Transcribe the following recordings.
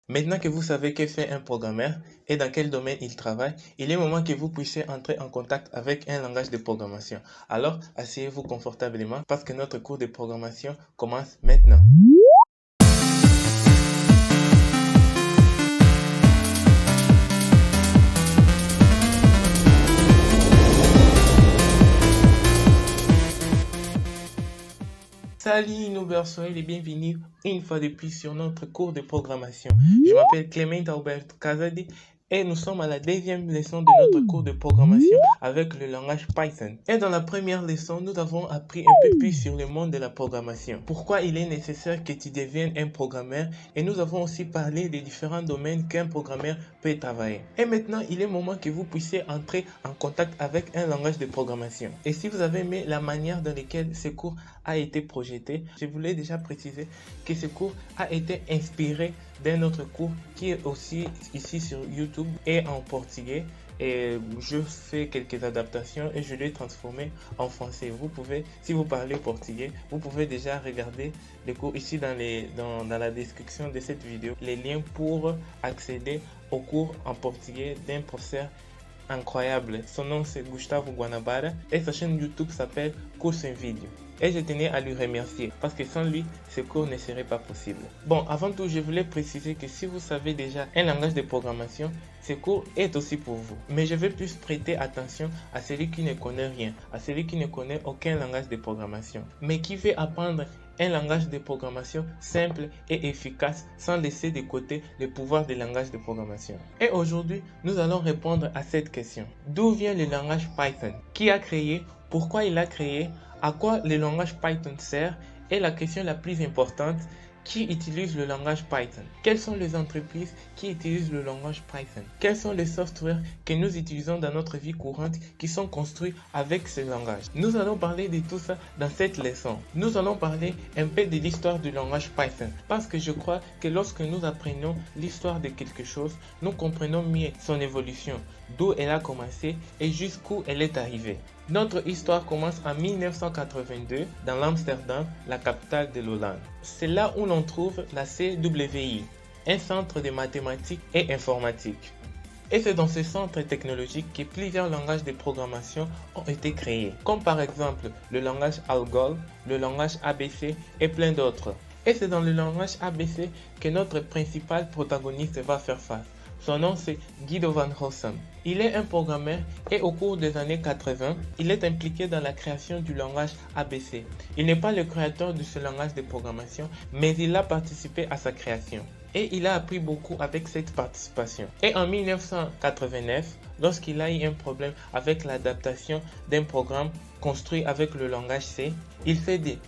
Maintenant que vous savez que fait un programmeur et dans quel domaine il travaille, il est moment que vous puissiez entrer en contact avec un langage de programmation. Alors, asseyez-vous confortablement parce que notre cours de programmation commence maintenant. Salut Noubert, soyez les bienvenus une fois de plus sur notre cours de programmation. Je m'appelle Clément Albert Kazadi et nous sommes à la deuxième leçon de notre cours de programmation avec le langage Python. Et dans la première leçon, nous avons appris un peu plus sur le monde de la programmation. Pourquoi il est nécessaire que tu deviennes un programmeur et nous avons aussi parlé des différents domaines qu'un programmeur peut travailler. Et maintenant, il est moment que vous puissiez entrer en contact avec un langage de programmation. Et si vous avez aimé la manière dans laquelle ce cours a été projeté, je voulais déjà préciser que ce cours a été inspiré d'un autre cours qui est aussi ici sur YouTube et en portugais. Et je fais quelques adaptations et je l'ai transformé en français. Vous pouvez, si vous parlez portugais, vous pouvez déjà regarder les cours ici dans la description de cette vidéo. Les liens pour accéder aux cours en portugais d'un professeur incroyable. Son nom c'est Gustavo Guanabara et sa chaîne YouTube s'appelle Course en Vidéo. Et je tenais à lui remercier parce que sans lui, ce cours ne serait pas possible. Bon, avant tout, je voulais préciser que si vous savez déjà un langage de programmation, ce cours est aussi pour vous. Mais je vais plus prêter attention à celui qui ne connaît rien, à celui qui ne connaît aucun langage de programmation, mais qui veut apprendre un langage de programmation simple et efficace sans laisser de côté le pouvoir des langages de programmation. Et aujourd'hui, nous allons répondre à cette question. D'où vient le langage Python? Qui a créé? Pourquoi il a créé? À quoi le langage Python sert? Et la question la plus importante, qui utilise le langage Python? Quelles sont les entreprises qui utilisent le langage Python? Quels sont les softwares que nous utilisons dans notre vie courante qui sont construits avec ce langage? Nous allons parler de tout ça dans cette leçon. Nous allons parler un peu de l'histoire du langage Python parce que je crois que lorsque nous apprenons l'histoire de quelque chose, nous comprenons mieux son évolution, d'où elle a commencé et jusqu'où elle est arrivée. Notre histoire commence en 1982 dans l'Amsterdam, la capitale de l'Hollande. C'est là où l'on trouve la CWI, un centre de mathématiques et informatique. Et c'est dans ce centre technologique que plusieurs langages de programmation ont été créés, comme par exemple le langage ALGOL, le langage ABC et plein d'autres. Et c'est dans le langage ABC que notre principal protagoniste va faire face. Son nom c'est Guido van Rossum. Il est un programmeur et au cours des années 80, il est impliqué dans la création du langage ABC. Il n'est pas le créateur de ce langage de programmation, mais il a participé à sa création. Et il a appris beaucoup avec cette participation. Et en 1989, lorsqu'il a eu un problème avec l'adaptation d'un programme construit avec le langage C, il s'est dit: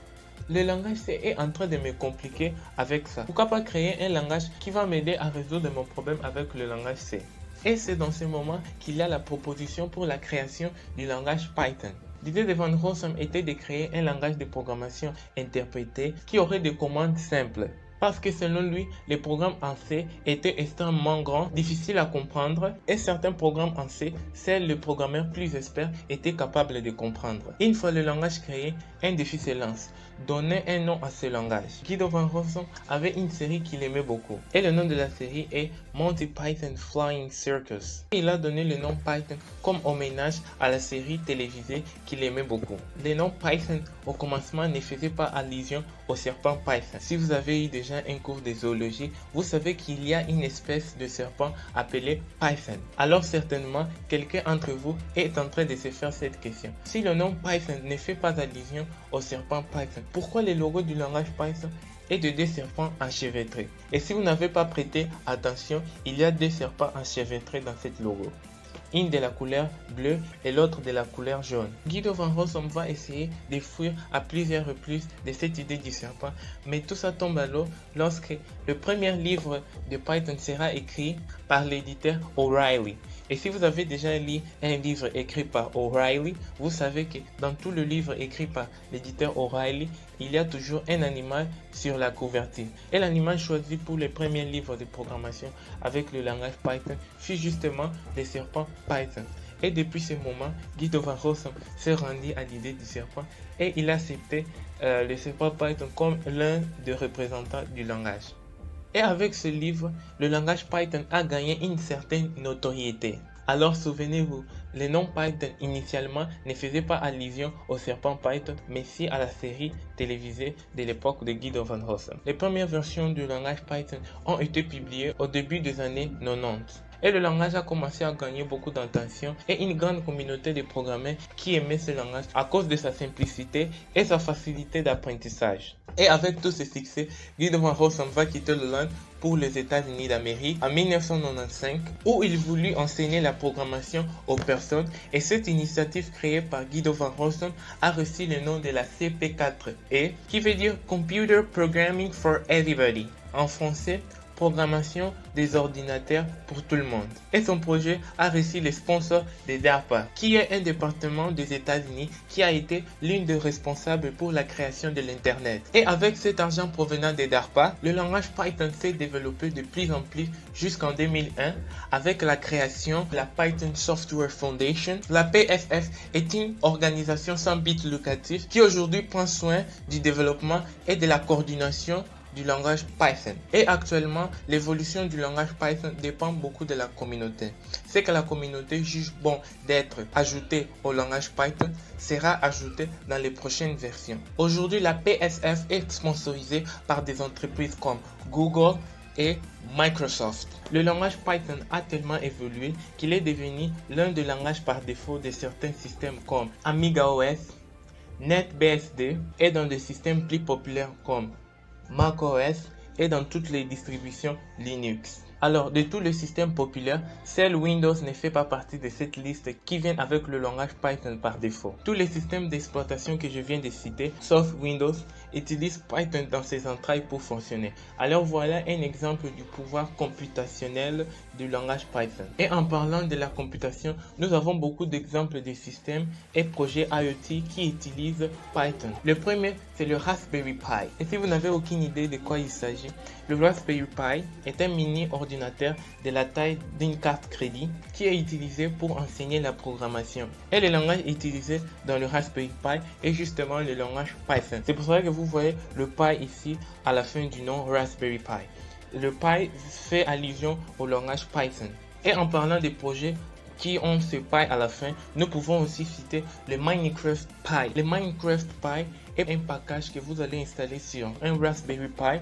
le langage C est en train de me compliquer avec ça. Pourquoi pas créer un langage qui va m'aider à résoudre mon problème avec le langage C? Et c'est dans ce moment qu'il y a la proposition pour la création du langage Python. L'idée de Van Rossum était de créer un langage de programmation interprété qui aurait des commandes simples. Parce que selon lui, les programmes en C étaient extrêmement grands, difficiles à comprendre, et certains programmes en C, seuls les programmeurs plus experts étaient capables de comprendre. Une fois le langage créé, un défi se lance: donner un nom à ce langage. Guido van Rossum avait une série qu'il aimait beaucoup, et le nom de la série est Monty Python Flying Circus. Il a donné le nom Python comme hommage à la série télévisée qu'il aimait beaucoup. Le nom Python au commencement ne faisait pas allusion au serpent Python. Si vous avez eu déjà un cours de zoologie, vous savez qu'il y a une espèce de serpent appelé Python. Alors certainement, quelqu'un d'entre vous est en train de se faire cette question. Si le nom Python ne fait pas allusion au serpent Python, pourquoi le logo du langage Python est de deux serpents enchevêtrés? Et si vous n'avez pas prêté attention, il y a deux serpents enchevêtrés dans cette logo. Une de la couleur bleue et l'autre de la couleur jaune. Guido van Rossum va essayer de fuir à plusieurs reprises de cette idée du serpent, mais tout ça tombe à l'eau lorsque le premier livre de Python sera écrit par l'éditeur O'Reilly. Et si vous avez déjà lu un livre écrit par O'Reilly, vous savez que dans tout le livre écrit par l'éditeur O'Reilly, il y a toujours un animal sur la couverture. Et l'animal choisi pour le premier livre de programmation avec le langage Python fut justement le serpent Python. Et depuis ce moment, Guido van Rossum s'est rendu à l'idée du serpent et il a accepté le serpent Python comme l'un des représentants du langage. Et avec ce livre, le langage Python a gagné une certaine notoriété. Alors souvenez-vous, le nom Python initialement ne faisait pas allusion au serpent Python, mais si à la série télévisée de l'époque de Guido van Rossum. Les premières versions du langage Python ont été publiées au début des années 90. Et le langage a commencé à gagner beaucoup d'attention et une grande communauté de programmeurs qui aimaient ce langage à cause de sa simplicité et sa facilité d'apprentissage. Et avec tout ce succès, Guido van Rossum va quitter le land pour les États-Unis d'Amérique en 1995 où il voulut enseigner la programmation aux personnes et cette initiative créée par Guido van Rossum a reçu le nom de la CP4E qui veut dire Computer Programming for Everybody. En français, programmation des ordinateurs pour tout le monde. Et son projet a reçu le sponsor de DARPA, qui est un département des États-Unis qui a été l'une des responsables pour la création de l'Internet. Et avec cet argent provenant de DARPA, le langage Python s'est développé de plus en plus jusqu'en 2001 avec la création de la Python Software Foundation. La PSF est une organisation sans but lucratif qui aujourd'hui prend soin du développement et de la coordination du langage Python. Et actuellement, l'évolution du langage Python dépend beaucoup de la communauté. Ce que la communauté juge bon d'être ajouté au langage Python sera ajouté dans les prochaines versions. Aujourd'hui, la PSF est sponsorisée par des entreprises comme Google et Microsoft. Le langage Python a tellement évolué qu'il est devenu l'un des langages par défaut de certains systèmes comme AmigaOS, NetBSD et dans des systèmes plus populaires comme macOS et dans toutes les distributions Linux. Alors, de tous les systèmes populaires, seul Windows ne fait pas partie de cette liste qui vient avec le langage Python par défaut. Tous les systèmes d'exploitation que je viens de citer, sauf Windows, utilisent Python dans ses entrailles pour fonctionner. Alors voilà un exemple du pouvoir computationnel du langage Python. Et en parlant de la computation, nous avons beaucoup d'exemples de systèmes et projets IoT qui utilisent Python. Le premier, c'est le Raspberry Pi. Et si vous n'avez aucune idée de quoi il s'agit, le Raspberry Pi est un mini ordinateur de la taille d'une carte crédit qui est utilisé pour enseigner la programmation. Et le langage utilisé dans le Raspberry Pi est justement le langage Python. C'est pour ça que vous voyez le Pi ici à la fin du nom Raspberry Pi. Le Pi fait allusion au langage Python. Et en parlant des projets qui ont ce Pi à la fin, nous pouvons aussi citer le Minecraft Pi. Le Minecraft Pi est un package que vous allez installer sur un Raspberry Pi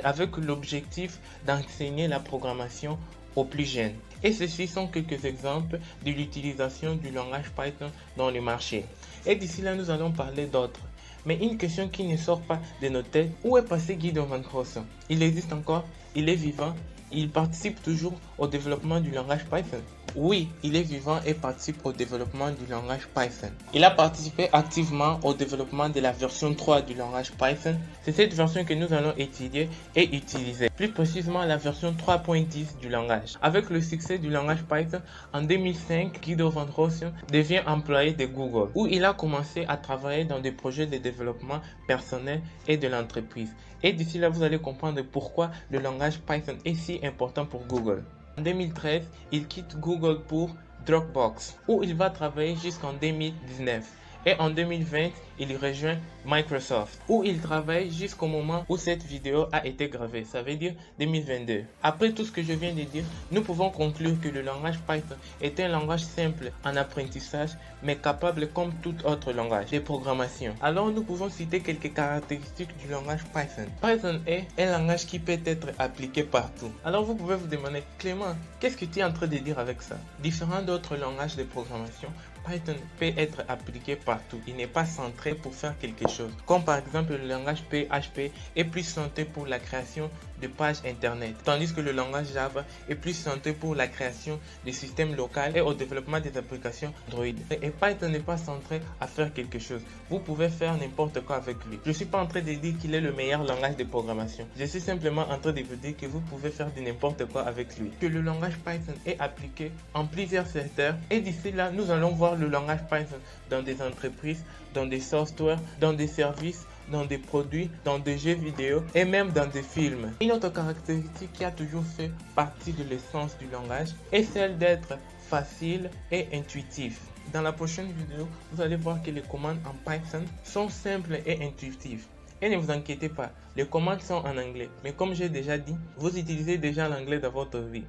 avec l'objectif d'enseigner la programmation aux plus jeunes. Et ceci sont quelques exemples de l'utilisation du langage Python dans le marché. Et d'ici là, nous allons parler d'autres. Mais une question qui ne sort pas de nos têtes, où est passé Guido van Rossum? Il existe encore, il est vivant, il participe toujours au développement du langage Python. Oui, il est vivant et participe au développement du langage Python. Il a participé activement au développement de la version 3 du langage Python. C'est cette version que nous allons étudier et utiliser. Plus précisément la version 3.10 du langage. Avec le succès du langage Python, en 2005, Guido van Rossum devient employé de Google, où il a commencé à travailler dans des projets de développement personnel et de l'entreprise. Et d'ici là, vous allez comprendre pourquoi le langage Python est si important pour Google. En 2013, il quitte Google pour Dropbox, où il va travailler jusqu'en 2019. Et en 2020, il rejoint Microsoft, où il travaille jusqu'au moment où cette vidéo a été gravée, ça veut dire 2022. Après tout ce que je viens de dire, nous pouvons conclure que le langage Python est un langage simple en apprentissage, mais capable comme tout autre langage de programmation. Alors nous pouvons citer quelques caractéristiques du langage Python. Python est un langage qui peut être appliqué partout. Alors vous pouvez vous demander, Clément, qu'est-ce que tu es en train de dire avec ça? Différent d'autres langages de programmation, Python peut être appliqué partout. Il n'est pas centré pour faire quelque chose. Comme par exemple le langage PHP est plus centré pour la création de pages internet. Tandis que le langage Java est plus centré pour la création de systèmes locaux et au développement des applications Android. Et Python n'est pas centré à faire quelque chose. Vous pouvez faire n'importe quoi avec lui. Je ne suis pas en train de dire qu'il est le meilleur langage de programmation. Je suis simplement en train de vous dire que vous pouvez faire de n'importe quoi avec lui. Que le langage Python est appliqué en plusieurs secteurs. Et d'ici là, nous allons voir le langage Python dans des entreprises, dans des softwares, dans des services, dans des produits, dans des jeux vidéo et même dans des films. Une autre caractéristique qui a toujours fait partie de l'essence du langage est celle d'être facile et intuitif. Dans la prochaine vidéo, vous allez voir que les commandes en Python sont simples et intuitives. Et ne vous inquiétez pas, les commandes sont en anglais. Mais comme j'ai déjà dit, vous utilisez déjà l'anglais dans votre vie.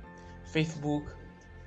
Facebook,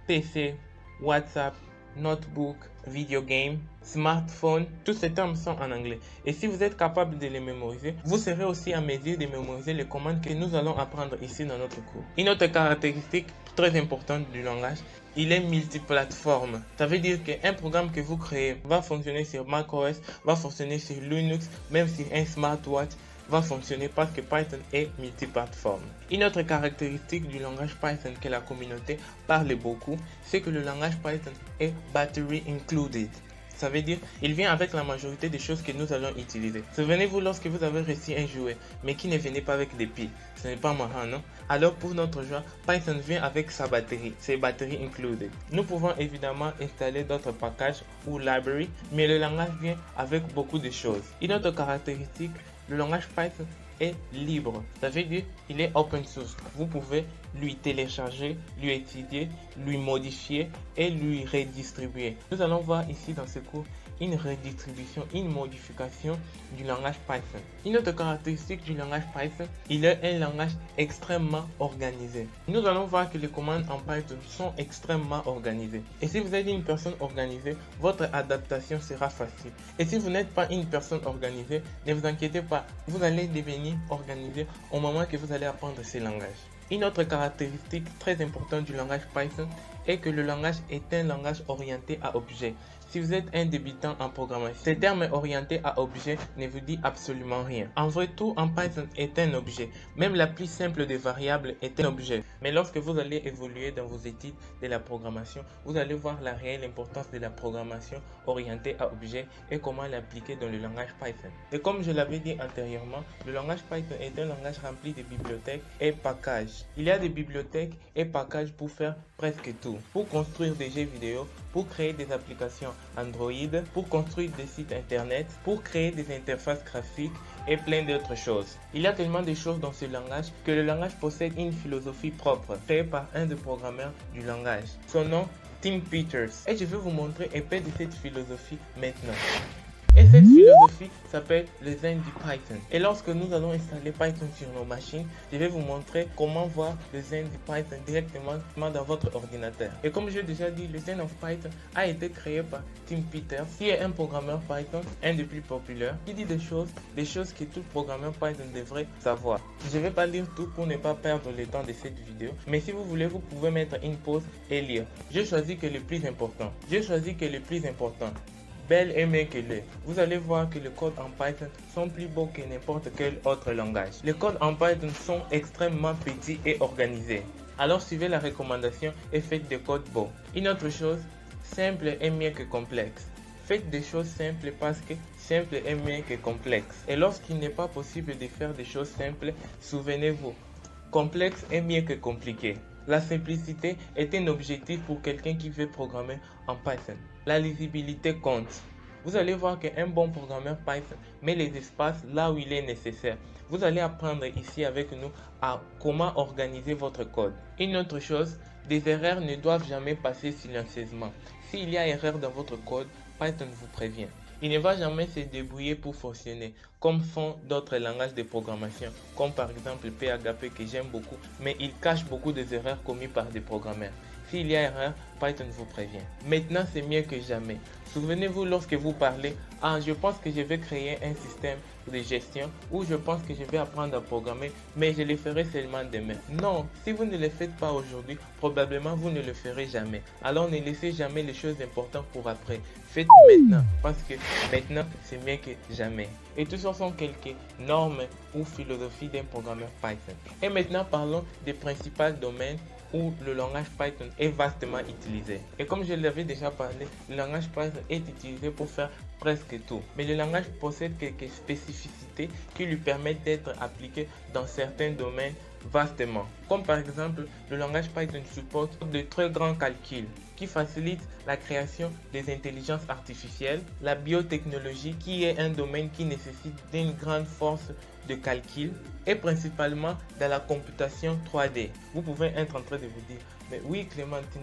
PC, WhatsApp, notebook, video game, smartphone, tous ces termes sont en anglais. Et si vous êtes capable de les mémoriser, vous serez aussi en mesure de mémoriser les commandes que nous allons apprendre ici dans notre cours. Une autre caractéristique très importante du langage, il est multiplateforme. Ça veut dire qu'un programme que vous créez va fonctionner sur macOS, va fonctionner sur Linux, même sur un smartwatch, va fonctionner parce que Python est multiplateforme. Une autre caractéristique du langage Python que la communauté parle beaucoup, c'est que le langage Python est battery included. Ça veut dire il vient avec la majorité des choses que nous allons utiliser. Souvenez-vous lorsque vous avez reçu un jouet, mais qui ne venait pas avec des piles. Ce n'est pas marrant, non? Alors pour notre joie, Python vient avec sa batterie. C'est battery included. Nous pouvons évidemment installer d'autres packages ou libraries, mais le langage vient avec beaucoup de choses. Une autre caractéristique, le langage Python est libre. Ça veut dire qu'il est open source. Vous pouvez lui télécharger, lui étudier, lui modifier et lui redistribuer. Nous allons voir ici dans ce cours une redistribution, une modification du langage Python. Une autre caractéristique du langage Python, il est un langage extrêmement organisé. Nous allons voir que les commandes en Python sont extrêmement organisées. Et si vous êtes une personne organisée, votre adaptation sera facile. Et si vous n'êtes pas une personne organisée, ne vous inquiétez pas, vous allez devenir organisé au moment que vous allez apprendre ces langages. Une autre caractéristique très importante du langage Python est que le langage est un langage orienté à objet. Si vous êtes un débutant en programmation, ce terme orienté à objet ne vous dit absolument rien. En vrai, tout en Python est un objet. Même la plus simple des variables est un objet. Mais lorsque vous allez évoluer dans vos études de la programmation, vous allez voir la réelle importance de la programmation orientée à objet et comment l'appliquer dans le langage Python. Et comme je l'avais dit antérieurement, le langage Python est un langage rempli de bibliothèques et packages. Il y a des bibliothèques et packages pour faire presque tout. Pour construire des jeux vidéo, pour créer des applications Android, pour construire des sites internet, pour créer des interfaces graphiques et plein d'autres choses. Il y a tellement de choses dans ce langage que le langage possède une philosophie propre, créée par un des programmeurs du langage. Son nom, Tim Peters. Et je vais vous montrer un peu de cette philosophie maintenant. Et cette philosophie s'appelle le Zen du Python. Et lorsque nous allons installer Python sur nos machines, je vais vous montrer comment voir le Zen du Python directement dans votre ordinateur. Et comme j'ai déjà dit, le Zen of Python a été créé par Tim Peters, qui est un programmeur Python, un des plus populaires, qui dit des choses que tout programmeur Python devrait savoir. Je ne vais pas lire tout pour ne pas perdre le temps de cette vidéo, mais si vous voulez, vous pouvez mettre une pause et lire. J'ai choisi que le plus important. Bel et mieux que l'est. Vous allez voir que les codes en Python sont plus beaux que n'importe quel autre langage. Les codes en Python sont extrêmement petits et organisés. Alors suivez la recommandation et faites des codes beaux. Une autre chose, simple est mieux que complexe. Faites des choses simples parce que simple est mieux que complexe. Et lorsqu'il n'est pas possible de faire des choses simples, souvenez-vous, complexe est mieux que compliqué. La simplicité est un objectif pour quelqu'un qui veut programmer en Python. La lisibilité compte. Vous allez voir qu'un bon programmeur Python met les espaces là où il est nécessaire. Vous allez apprendre ici avec nous à comment organiser votre code. Une autre chose, des erreurs ne doivent jamais passer silencieusement. S'il y a erreur dans votre code, Python vous prévient. Il ne va jamais se débrouiller pour fonctionner, comme font d'autres langages de programmation, comme par exemple PHP que j'aime beaucoup, mais il cache beaucoup des erreurs commises par des programmeurs. S'il y a erreur, Python vous prévient. Maintenant, c'est mieux que jamais. Souvenez-vous lorsque vous parlez, je pense que je vais créer un système de gestion ou je pense que je vais apprendre à programmer, mais je le ferai seulement demain. Non, si vous ne le faites pas aujourd'hui, probablement vous ne le ferez jamais. Alors ne laissez jamais les choses importantes pour après. Faites maintenant, parce que maintenant, c'est mieux que jamais. Et tout ça sont quelques normes ou philosophies d'un programmeur Python. Et maintenant, parlons des principaux domaines où le langage Python est vastement utilisé. Et comme je l'avais déjà parlé, le langage Python est utilisé pour faire presque tout. Mais le langage possède quelques spécificités qui lui permettent d'être appliqué dans certains domaines vastement. comme par exemple le langage Python supporte de très grands calculs qui facilitent la création des intelligences artificielles, la biotechnologie qui est un domaine qui nécessite d'une grande force de calcul et principalement dans la computation 3D. Vous pouvez être en train de vous dire, mais oui Clément, tu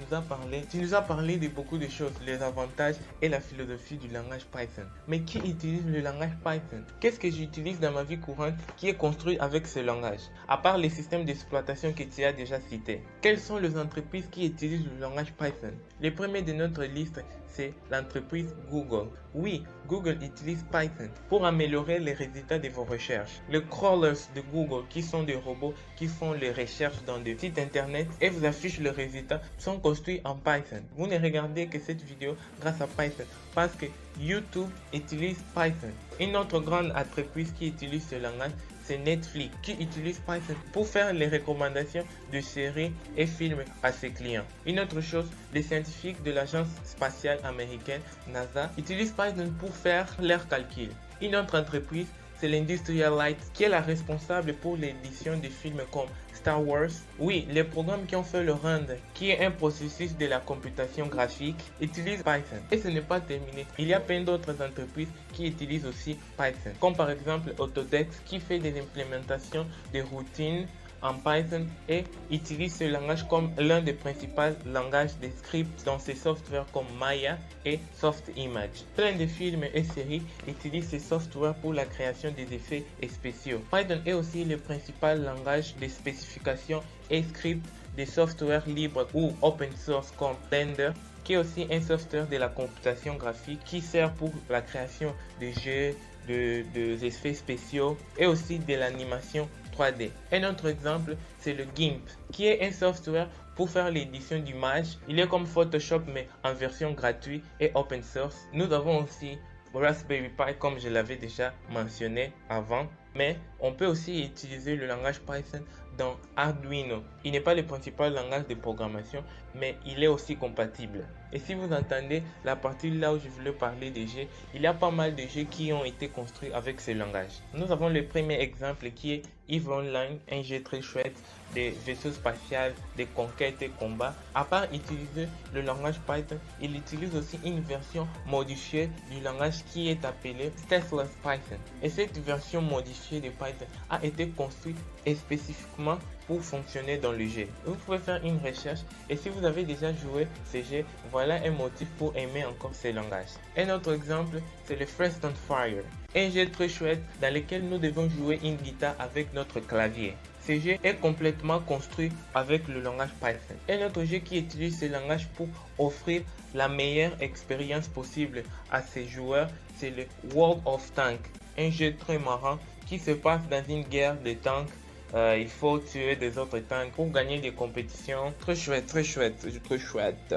nous as parlé de beaucoup de choses, les avantages et la philosophie du langage Python. Mais qui utilise le langage Python? Qu'est-ce que j'utilise dans ma vie courante qui est construit avec ce langage? À part les systèmes d'exploitation que tu as déjà cités, quelles sont les entreprises qui utilisent le langage Python? Les premiers de notre liste, c'est l'entreprise Google. Oui, Google utilise Python pour améliorer les résultats de vos recherches. Les crawlers de Google, qui sont des robots qui font les recherches dans des sites internet et vous affichent les résultats, sont construits en Python. Vous ne regardez que cette vidéo grâce à Python parce que YouTube utilise Python. Une autre grande entreprise qui utilise ce langage, c'est Netflix, qui utilise Python pour faire les recommandations de séries et films à ses clients. Une autre chose, les scientifiques de l'agence spatiale américaine NASA utilisent Python pour faire leurs calculs. Une autre entreprise, c'est l'Industrial Light, qui est la responsable pour l'édition de films comme Star Wars. Oui, les programmes qui ont fait le render, qui est un processus de la computation graphique, utilisent Python. Et ce n'est pas terminé. Il y a plein d'autres entreprises qui utilisent aussi Python, comme par exemple Autodesk, qui fait des implémentations de routines en Python et utilise ce langage comme l'un des principaux langages de script dans ses softwares comme Maya et Softimage. Plein de films et séries utilisent ces softwares pour la création des effets spéciaux. Python est aussi le principal langage de spécification et script des softwares libres ou open source comme Blender, qui est aussi un software de la computation graphique qui sert pour la création de jeux, des effets spéciaux et aussi de l'animation 3D. Un autre exemple, c'est le GIMP, qui est un software pour faire l'édition d'images. Il est comme Photoshop mais en version gratuite et open source. Nous avons aussi Raspberry Pi comme je l'avais déjà mentionné avant, mais on peut aussi utiliser le langage Python dans Arduino. Il n'est pas le principal langage de programmation, mais il est aussi compatible. Et si vous entendez la partie là où je voulais parler des jeux, il y a pas mal de jeux qui ont été construits avec ce langage. Nous avons le premier exemple qui est EVE Online, un jeu très chouette des vaisseaux spatials, des conquêtes et combats. À part utiliser le langage Python, il utilise aussi une version modifiée du langage qui est appelée Stateless Python. Et cette version modifiée de Python a été construite spécifiquement pour fonctionner dans le jeu. Vous pouvez faire une recherche et si vous avez déjà joué ce jeu, voilà un motif pour aimer encore ce langage. Un autre exemple, c'est le Fast on Fire, un jeu très chouette dans lequel nous devons jouer une guitare avec notre clavier. Ce jeu est complètement construit avec le langage Python. Un autre jeu qui utilise ce langage pour offrir la meilleure expérience possible à ses joueurs, c'est le World of Tanks, un jeu très marrant qui se passe dans une guerre de tanks. Il faut tuer des autres tanks pour gagner des compétitions. Très chouette, très chouette, très chouette.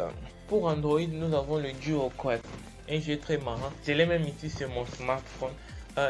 Pour Android, nous avons le Duo Quest, un jeu très marrant. Je l'ai même ici sur mon smartphone.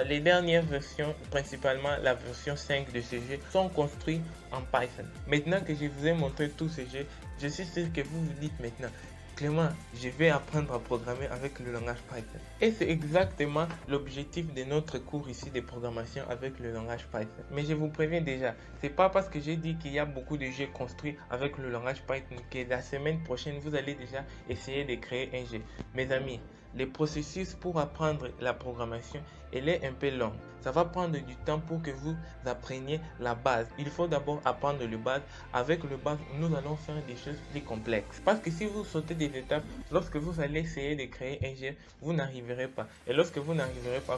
Les dernières versions, principalement la version 5 de ce jeu, sont construites en Python. Maintenant que je vous ai montré tous ces jeux, je suis sûr que vous vous dites maintenant, Clément, je vais apprendre à programmer avec le langage Python. Et c'est exactement l'objectif de notre cours ici de programmation avec le langage Python. Mais je vous préviens déjà, c'est pas parce que j'ai dit qu'il y a beaucoup de jeux construits avec le langage Python que la semaine prochaine vous allez déjà essayer de créer un jeu. Mes amis, le processus pour apprendre la programmation, elle est un peu long. Ça va prendre du temps pour que vous appreniez la base. Il faut d'abord apprendre le base. Avec le base, nous allons faire des choses plus complexes. Parce que si vous sautez des étapes, lorsque vous allez essayer de créer un jeu, vous n'arriverez pas. Et lorsque vous n'arriverez pas,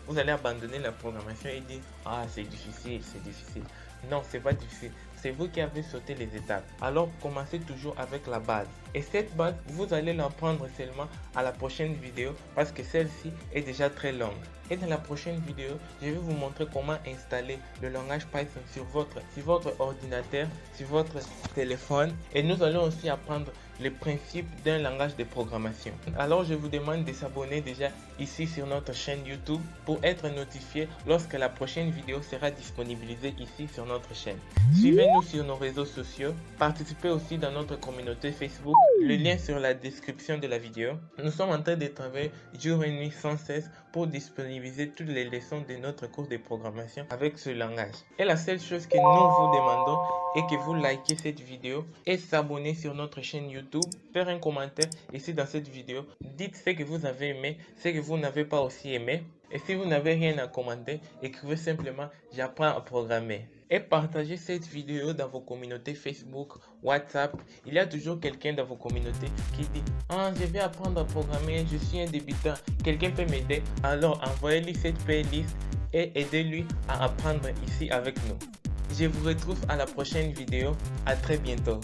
vous allez abandonner la programmation et dire « Ah, c'est difficile, c'est difficile ». Non, c'est pas difficile. C'est vous qui avez sauté les étapes. Alors, commencez toujours avec la base. Et cette base, vous allez l'apprendre seulement à la prochaine vidéo parce que celle-ci est déjà très longue. Et dans la prochaine vidéo, je vais vous montrer comment installer le langage Python sur votre ordinateur, sur votre téléphone. Et nous allons aussi apprendre les principes d'un langage de programmation. Alors, je vous demande de s'abonner déjà ici sur notre chaîne YouTube pour être notifié lorsque la prochaine vidéo sera disponibilisée ici sur notre chaîne. Suivez-nous sur nos réseaux sociaux, participez aussi dans notre communauté Facebook, le lien sur la description de la vidéo. Nous sommes en train de travailler jour et nuit sans cesse pour disponibiliser diviser toutes les leçons de notre cours de programmation avec ce langage. Et la seule chose que nous vous demandons est que vous likez cette vidéo et s'abonner sur notre chaîne YouTube, faire un commentaire ici dans cette vidéo, dites ce que vous avez aimé, ce que vous n'avez pas aussi aimé. Et si vous n'avez rien à commenter, écrivez simplement j'apprends à programmer. Et partagez cette vidéo dans vos communautés Facebook, WhatsApp. Il y a toujours quelqu'un dans vos communautés qui dit ah, je vais apprendre à programmer, je suis un débutant, quelqu'un peut m'aider. Alors envoyez-lui cette playlist et aidez-lui à apprendre ici avec nous. Je vous retrouve à la prochaine vidéo. À très bientôt.